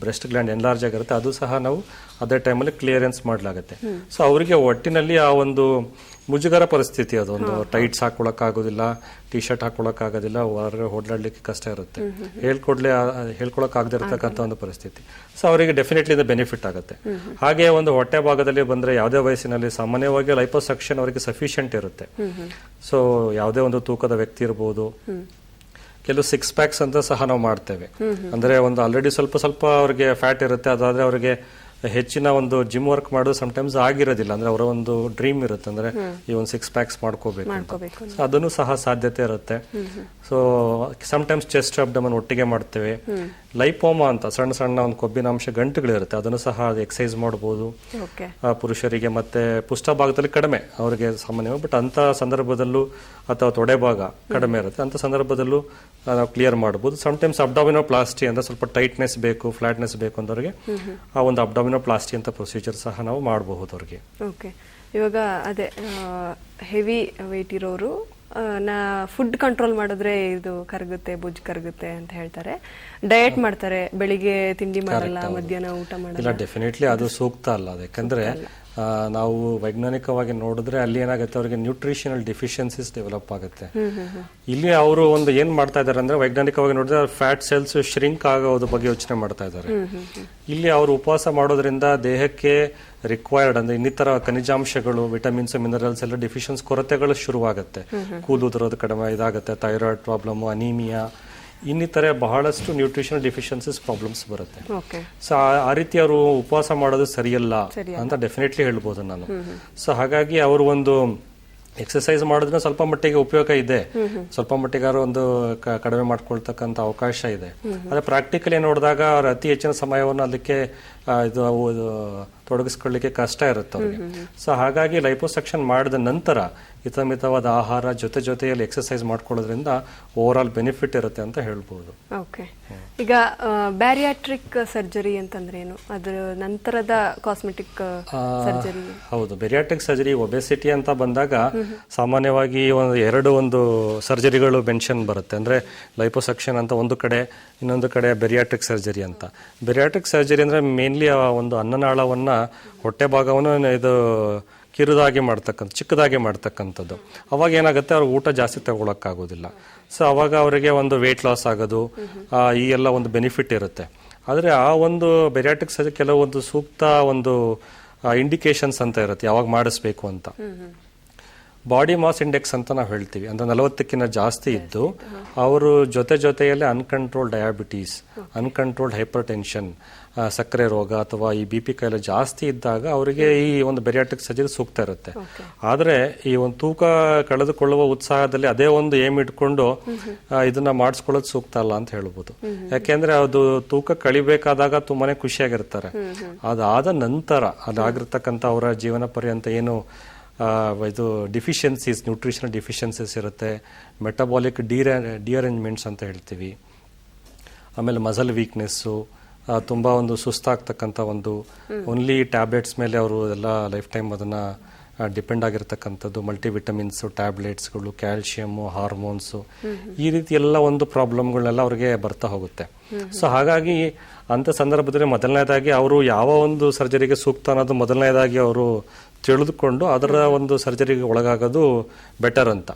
ಬ್ರೆಸ್ಟ್ ಗ್ಲ್ಯಾಂಡ್ ಎನ್ಲಾರ್ಜ್ ಆಗಿರುತ್ತೆ ಅದು ಸಹ ನಾವು ಅದೇ ಟೈಮಲ್ಲಿ ಕ್ಲಿಯರೆನ್ಸ್ ಮಾಡಲಾಗುತ್ತೆ. ಸೊ ಅವರಿಗೆ ಒಟ್ಟಿನಲ್ಲಿ ಆ ಒಂದು ಮುಜುಗರ ಪರಿಸ್ಥಿತಿ, ಅದೊಂದು ಟೈಟ್ಸ್ ಹಾಕೊಳಕ್ಕಾಗೋದಿಲ್ಲ, ಟಿ ಶರ್ಟ್ ಹಾಕೊಳಕ್ಕಾಗೋದಿಲ್ಲ, ಹೊರಗೆ ಓಡಾಡ್ಲಿಕ್ಕೆ ಕಷ್ಟ ಇರುತ್ತೆ, ಹೇಳ್ಕೊಳಕ್ ಆಗದೆ ಇರತಕ್ಕಂಥ ಒಂದು ಪರಿಸ್ಥಿತಿ. ಸೊ ಅವರಿಗೆ ಡೆಫಿನೆಟ್ಲಿ ಇದು ಬೆನಿಫಿಟ್ ಆಗುತ್ತೆ. ಹಾಗೆ ಒಂದು ಹೊಟ್ಟೆ ಭಾಗದಲ್ಲಿ ಬಂದ್ರೆ ಯಾವುದೇ ವಯಸ್ಸಿನಲ್ಲಿ ಸಾಮಾನ್ಯವಾಗಿ ಲೈಪೋಸಕ್ಷನ್ ಅವರಿಗೆ ಸಫಿಷಿಯಂಟ್ ಇರುತ್ತೆ. ಸೊ ಯಾವುದೇ ಒಂದು ತೂಕದ ವ್ಯಕ್ತಿ ಇರ್ಬೋದು, ಕೆಲವು 6 ಪ್ಯಾಕ್ಸ್ ಅಂತ ಸಹ ನಾವು ಮಾಡ್ತೇವೆ. ಅಂದ್ರೆ ಒಂದು ಆಲ್ರೆಡಿ ಸ್ವಲ್ಪ ಅವ್ರಿಗೆ ಫ್ಯಾಟ್ ಇರುತ್ತೆ, ಅದಾದ್ರೆ ಅವರಿಗೆ ಹೆಚ್ಚಿನ ಒಂದು ಜಿಮ್ ವರ್ಕ್ ಮಾಡೋದು ಸಮಟೈಮ್ಸ್ ಆಗಿರೋದಿಲ್ಲ. ಅಂದ್ರೆ ಅವರ ಒಂದು ಡ್ರೀಮ್ ಇರುತ್ತೆ, ಅಂದ್ರೆ ಈ ಒಂದು 6 ಪ್ಯಾಕ್ಸ್ ಮಾಡ್ಕೋಬೇಕು, ಅದನ್ನು ಸಹ ಸಾಧ್ಯತೆ ಇರುತ್ತೆ. ಸೊ ಸಮಟೈಮ್ಸ್ ಚೆಸ್ಟ್ ಅಬ್ಡಮನ್ ಒಟ್ಟಿಗೆ ಮಾಡ್ತೇವೆ. ಲೈಪೋಮಾ ಅಂತ ಸಣ್ಣ ಒಂದು ಕೊಬ್ಬಿನಾಂಶ ಗಂಟುಗಳಿರುತ್ತೆ, ಅದನ್ನು ಸಹ ಎಕ್ಸಸೈಸ್ ಮಾಡಬಹುದು ಪುರುಷರಿಗೆ. ಮತ್ತೆ ಪುಷ್ಟ ಭಾಗದಲ್ಲಿ ಕಡಿಮೆ ಅವರಿಗೆ ಸಾಮಾನ್ಯವಾಗಿ, ಬಟ್ ಅಂತ ಸಂದರ್ಭದಲ್ಲೂ ಅಥವಾ ತೊಡೆ ಭಾಗ ಕಡಿಮೆ ಇರುತ್ತೆ, ಅಂತ ಸಂದರ್ಭದಲ್ಲೂ ನಾವು ಕ್ಲಿಯರ್ ಮಾಡಬಹುದು. ಸಮಟೈಮ್ಸ್ ಅಬ್ಡಾಮಿನೋಪ್ಲಾಸ್ಟಿ ಅಂತ ಸ್ವಲ್ಪ ಟೈಟ್ನೆಸ್ ಬೇಕು, ಫ್ಲಾಟ್ನೆಸ್ ಬೇಕು ಅಂದವರಿಗೆ ಆ ಒಂದು ಅಬ್ಡಾಮಿನೋಪ್ಲಾಸ್ಟಿ ಅಂತ ಪ್ರೊಸೀಜರ್ ಸಹ ನಾವು ಮಾಡಬಹುದು ಅವ್ರಿಗೆ. ಓಕೆ, ಇವಾಗ ಅದೇ ಹೆವಿ ವೇಟ್ ಇರೋರು ಫುಡ್ ಕಂಟ್ರೋಲ್ ಮಾಡಿದ್ರೆ ಇದು ಕರಗುತ್ತೆ, ಬೊಜ್ಜು ಕರಗುತ್ತೆ ಅಂತ ಹೇಳ್ತಾರೆ. ಡಯಟ್ ಮಾಡ್ತಾರೆ, ಬೆಳಿಗ್ಗೆ ತಿಂಡಿ ಮಾಡಲ್ಲ, ಮಧ್ಯಾಹ್ನ ಊಟ ಮಾಡಲ್ಲ. ಇಲ್ಲ, ಡೆಫಿನೆಟ್ಲಿ ಅದು ಸೂಕ್ತ ಅಲ್ಲ. ಯಾಕಂದ್ರೆ ನಾವು ವೈಜ್ಞಾನಿಕವಾಗಿ ನೋಡಿದ್ರೆ ಅಲ್ಲಿ ಏನಾಗುತ್ತೆ, ಅವರಿಗೆ ನ್ಯೂಟ್ರಿಷನಲ್ ಡಿಫಿಷಿಯನ್ಸೀಸ್ ಡೆವಲಪ್ ಆಗುತ್ತೆ. ಇಲ್ಲಿ ಅವರು ಒಂದು ಏನ್ ಮಾಡ್ತಾ ಇದಾರೆ ಅಂದ್ರೆ, ವೈಜ್ಞಾನಿಕವಾಗಿ ನೋಡಿದ್ರೆ ಫ್ಯಾಟ್ ಸೆಲ್ಸ್ ಶ್ರಿಂಕ್ ಆಗೋದ್ರ ಬಗ್ಗೆ ಯೋಚನೆ ಮಾಡ್ತಾ ಇದ್ದಾರೆ. ಇಲ್ಲಿ ಅವರು ಉಪವಾಸ ಮಾಡೋದ್ರಿಂದ ದೇಹಕ್ಕೆ ರಿಕ್ವೈರ್ಡ್ ಅಂದ್ರೆ ಇನ್ನಿತರ ಖನಿಜಾಂಶಗಳು, ವಿಟಮಿನ್ಸ್, ಮಿನರಲ್ಸ್ ಎಲ್ಲ ಡಿಫಿಷಿಯನ್ಸ್ ಕೊರತೆಗಳು ಶುರುವಾಗುತ್ತೆ. ಕೂದಲು ಉದುರೋದು ಕಡಿಮೆ ಇದಾಗುತ್ತೆ, ಥೈರಾಯ್ಡ್ ಪ್ರಾಬ್ಲಮ್, ಅನೀಮಿಯಾ, ಇನ್ನಿತರ ಬಹಳಷ್ಟು ನ್ಯೂಟ್ರಿಷನಲ್ ಡಿಫಿಷಿಯನ್ಸೀಸ್ ಪ್ರಾಬ್ಲಮ್ಸ್ ಬರುತ್ತೆ. ಸೊ ಆ ರೀತಿ ಅವರು ಉಪವಾಸ ಮಾಡೋದು ಸರಿಯಲ್ಲ ಅಂತ ಡೆಫಿನೆಟ್ಲಿ ಹೇಳ್ಬೋದು ನಾನು. ಸೊ ಹಾಗಾಗಿ ಅವರು ಒಂದು ಎಕ್ಸರ್ಸೈಸ್ ಮಾಡೋದ್ರಿಂದ ಸ್ವಲ್ಪ ಮಟ್ಟಿಗೆ ಉಪಯೋಗ ಇದೆ, ಸ್ವಲ್ಪ ಮಟ್ಟಿಗೆ ಒಂದು ಕಡಿಮೆ ಮಾಡ್ಕೊಳ್ತಕ್ಕಂಥ ಅವಕಾಶ ಇದೆ. ಆದ್ರೆ ಪ್ರಾಕ್ಟಿಕಲಿ ನೋಡಿದಾಗ ಅವ್ರ ಅತಿ ಹೆಚ್ಚಿನ ಸಮಯವನ್ನು ಅದಕ್ಕೆ ಇದು ತೊಡಗಿಸ್ಕೊಳ್ಳಿಕ್ಕೆ ಕಷ್ಟ ಇರುತ್ತೆ ಅವ್ರಿಗೆ. ಸೊ ಹಾಗಾಗಿ ಲೈಪೋಸಕ್ಷನ್ ಮಾಡಿದ ನಂತರ ಹಿತಮಿತವಾದ ಆಹಾರ ಜೊತೆಯಲ್ಲಿ ಎಕ್ಸರ್ಸೈಸ್ ಮಾಡ್ಕೊಳ್ಳೋದ್ರಿಂದ ಓವರ್ ಆಲ್ ಬೆನಿಫಿಟ್ ಇರುತ್ತೆ ಅಂತ ಹೇಳ್ಬೋದು. ಓಕೆ, ಈಗ ಬ್ಯಾರಿಯಾಟ್ರಿಕ್ ಸರ್ಜರಿ ಅಂತಂದ್ರೆ ಏನು, ಅದರ ನಂತರದ ಕಾಸ್ಮೆಟಿಕ್ ಸರ್ಜರಿ? ಹೌದು, ಬೆರಿಯಾಟ್ರಿಕ್ ಸರ್ಜರಿ ಒಬೆಸಿಟಿ ಅಂತ ಬಂದಾಗ ಸಾಮಾನ್ಯವಾಗಿ ಒಂದು ಸರ್ಜರಿಗಳು ಮೆನ್ಷನ್ ಬರುತ್ತೆ. ಅಂದ್ರೆ ಲೈಪೋಸಕ್ಷನ್ ಅಂತ ಒಂದು ಕಡೆ, ಇನ್ನೊಂದು ಕಡೆ ಬೆರಿಯಾಟ್ರಿಕ್ ಸರ್ಜರಿ ಅಂತ. ಬೆರಿಯಾಟ್ರಿಕ್ ಸರ್ಜರಿ ಅಂದ್ರೆ ಮೇನ್ಲಿ ಒಂದು ಅನ್ನನಾಳವನ್ನ, ಹೊಟ್ಟೆ ಭಾಗವನ್ನು ಇದು ಚಿಕ್ಕದಾಗಿ ಮಾಡ್ತಕ್ಕಂಥದ್ದು. ಅವಾಗ ಏನಾಗುತ್ತೆ, ಅವ್ರಿಗೆ ಊಟ ಜಾಸ್ತಿ ತಗೊಳಕ್ಕಾಗೋದಿಲ್ಲ. ಸೊ ಅವಾಗ ಅವರಿಗೆ ಒಂದು ವೇಟ್ ಲಾಸ್ ಆಗೋದು, ಈ ಎಲ್ಲ ಒಂದು ಬೆನಿಫಿಟ್ ಇರುತ್ತೆ. ಆದರೆ ಆ ಒಂದು ಬೆರಿಯಾಟ್ರಿಕ್ ಸರ್ಜರಿ ಕೆಲವೊಂದು ಸೂಕ್ತ ಒಂದು ಇಂಡಿಕೇಶನ್ಸ್ ಅಂತ ಇರುತ್ತೆ, ಯಾವಾಗ ಮಾಡಿಸ್ಬೇಕು ಅಂತ. ಬಾಡಿ ಮಾಸ್ ಇಂಡೆಕ್ಸ್ ಅಂತ ನಾವು ಹೇಳ್ತೀವಿ, ಅಂದ್ರೆ 40ಕ್ಕಿಂತ ಜಾಸ್ತಿ ಇದ್ದು ಅವರು ಜೊತೆಯಲ್ಲಿ uncontrolled diabetes, uncontrolled hypertension, ಸಕ್ಕರೆ ರೋಗ ಅಥವಾ ಈ BP ಕಾಯಿಲೆ ಜಾಸ್ತಿ ಇದ್ದಾಗ ಅವರಿಗೆ ಈ ಒಂದು ಬೆರಿಯಾಟ್ರಿಕ್ ಸರ್ಜರಿ ಸೂಕ್ತ ಇರುತ್ತೆ. ಆದ್ರೆ ಈ ಒಂದು ತೂಕ ಕಳೆದುಕೊಳ್ಳುವ ಉತ್ಸಾಹದಲ್ಲಿ ಅದೇ ಒಂದು ಏಮ್ ಇಟ್ಕೊಂಡು ಇದನ್ನ ಮಾಡಿಸ್ಕೊಳ್ಳೋದು ಸೂಕ್ತ ಅಲ್ಲ ಅಂತ ಹೇಳ್ಬೋದು. ಯಾಕೆಂದ್ರೆ ಅದು ತೂಕ ಕಳಿಬೇಕಾದಾಗ ತುಂಬಾನೇ ಖುಷಿಯಾಗಿರ್ತಾರೆ, ಅದಾದ ನಂತರ ಅದಾಗಿರ್ತಕ್ಕಂಥ ಅವರ ಜೀವನ ಪರ್ಯಂತ ಏನು ಇದು ಡಿಫಿಷಿಯನ್ಸೀಸ್, ನ್ಯೂಟ್ರಿಷನಲ್ ಡಿಫಿಷಿಯನ್ಸೀಸ್ ಇರುತ್ತೆ, ಮೆಟಬಾಲಿಕ್ ಡಿಅರೇಂಜ್ಮೆಂಟ್ಸ್ ಅಂತ ಹೇಳ್ತೀವಿ, ಆಮೇಲೆ ಮಸಲ್ ವೀಕ್ನೆಸ್ಸು, ತುಂಬಾ ಒಂದು ಸುಸ್ತಾಗ್ತಕ್ಕಂಥ ಒಂದು ಓನ್ಲಿ ಟ್ಯಾಬ್ಲೆಟ್ಸ್ ಮೇಲೆ ಅವರು ಎಲ್ಲ ಲೈಫ್ ಟೈಮ್ ಅದನ್ನ ಡಿಪೆಂಡ್ ಆಗಿರ್ತಕ್ಕಂಥದ್ದು, ಮಲ್ಟಿವಿಟಮಿನ್ಸ್, ಟ್ಯಾಬ್ಲೆಟ್ಸ್ಗಳು, ಕ್ಯಾಲ್ಸಿಯಮ್ಮು, ಹಾರ್ಮೋನ್ಸು, ಈ ರೀತಿ ಎಲ್ಲ ಒಂದು ಪ್ರಾಬ್ಲಮ್ಗಳನ್ನೆಲ್ಲ ಅವ್ರಿಗೆ ಬರ್ತಾ ಹೋಗುತ್ತೆ. ಸೊ ಹಾಗಾಗಿ ಅಂತ ಸಂದರ್ಭದಲ್ಲಿ ಮೊದಲನೇದಾಗಿ ಅವರು ಯಾವ ಒಂದು ಸರ್ಜರಿಗೆ ಸೂಕ್ತ ಅನ್ನೋದು ಮೊದಲನೇದಾಗಿ ಅವರು ತಿಳಿದುಕೊಂಡು ಅದರ ಒಂದು ಸರ್ಜರಿಗೆ ಒಳಗಾಗೋದು ಬೆಟರ್ ಅಂತ.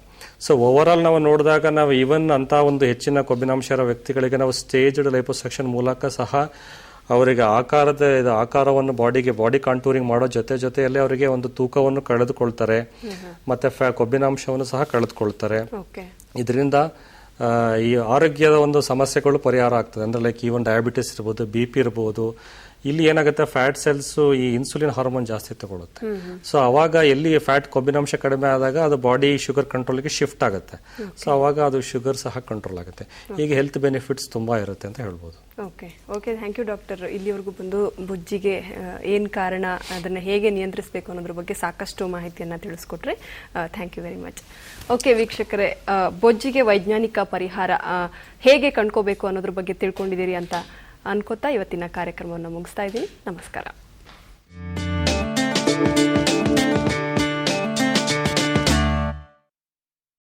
ಸೊ ಓವರ್ ಆಲ್ ನಾವು ನೋಡಿದಾಗ ನಾವು ಈವನ್ ಅಂತ ಒಂದು ಹೆಚ್ಚಿನ ಕೊಬ್ಬಿನಾಂಶ ಇರೋ ವ್ಯಕ್ತಿಗಳಿಗೆ ನಾವು ಸ್ಟೇಜ್ಡ್ ಲೈಪೋಸಕ್ಷನ್ ಮೂಲಕ ಸಹ ಅವರಿಗೆ ಆಕಾರವನ್ನು ಬಾಡಿ ಕಾಂಟೂರಿಂಗ್ ಮಾಡೋ ಜೊತೆಯಲ್ಲಿ ಅವರಿಗೆ ಒಂದು ತೂಕವನ್ನು ಕಳೆದುಕೊಳ್ತಾರೆ, ಮತ್ತೆ ಕೊಬ್ಬಿನಾಂಶವನ್ನು ಸಹ ಕಳೆದುಕೊಳ್ತಾರೆ. ಇದರಿಂದ ಈ ಆರೋಗ್ಯದ ಒಂದು ಸಮಸ್ಯೆಗಳು ಪರಿಹಾರ ಆಗ್ತದೆ. ಅಂದ್ರೆ ಲೈಕ್ ಈವನ್ ಡಯಾಬಿಟಿಸ್ ಇರ್ಬೋದು, BP ಇರ್ಬೋದು, ಇಲ್ಲಿ ಏನಾಗುತ್ತೆ ಫ್ಯಾಟ್ ಸೆಲ್ಸ್ ಈ ಇನ್ಸುಲಿನ್ ಹಾರ್ಮೋನ್ ಜಾಸ್ತಿ ತಗೊಳುತ್ತೆ. ಸೊ ಅವಾಗ ಎಲ್ಲಿ ಫ್ಯಾಟ್ ಕೊಬ್ಬಿನಾಂಶ ಕಡಿಮೆ ಆದಾಗ ಅದು ಬಾಡಿ ಶುಗರ್ ಕಂಟ್ರೋಲ್ಗೆ ಶಿಫ್ಟ್ ಆಗುತ್ತೆ. ಸೊ ಅವಾಗ ಅದು ಶುಗರ್ ಸಹ ಕಂಟ್ರೋಲ್ ಆಗುತ್ತೆ. ಹೀಗೆ ಹೆಲ್ತ್ ಬೆನಿಫಿಟ್ಸ್ ತುಂಬಾ ಇರುತ್ತೆ ಅಂತ ಹೇಳ್ಬೋದು. Okay thank you doctor. ಇಲ್ಲಿವರೆಗೂ ಬಂದು ಬೊಜ್ಜಿಗೆ ಏನು ಕಾರಣ, ಅದನ್ನು ಹೇಗೆ ನಿಯಂತ್ರಿಸಬೇಕು ಅನ್ನೋದ್ರ ಬಗ್ಗೆ ಸಾಕಷ್ಟು ಮಾಹಿತಿಯನ್ನು ತಿಳಿಸ್ಕೊಟ್ರೆ. Thank you very much. Okay ವೀಕ್ಷಕರೇ, ಬೊಜ್ಜಿಗೆ ವೈಜ್ಞಾನಿಕ ಪರಿಹಾರ ಹೇಗೆ ಕಂಡ್ಕೋಬೇಕು ಅನ್ನೋದ್ರ ಬಗ್ಗೆ ತಿಳ್ಕೊಂಡಿದ್ದೀರಿ ಅಂತ ಅನ್ಕೋತಾ ಇವತ್ತಿನ ಕಾರ್ಯಕ್ರಮವನ್ನು ಮುಗಿಸ್ತಾ ಇದ್ದೀನಿ. ನಮಸ್ಕಾರ.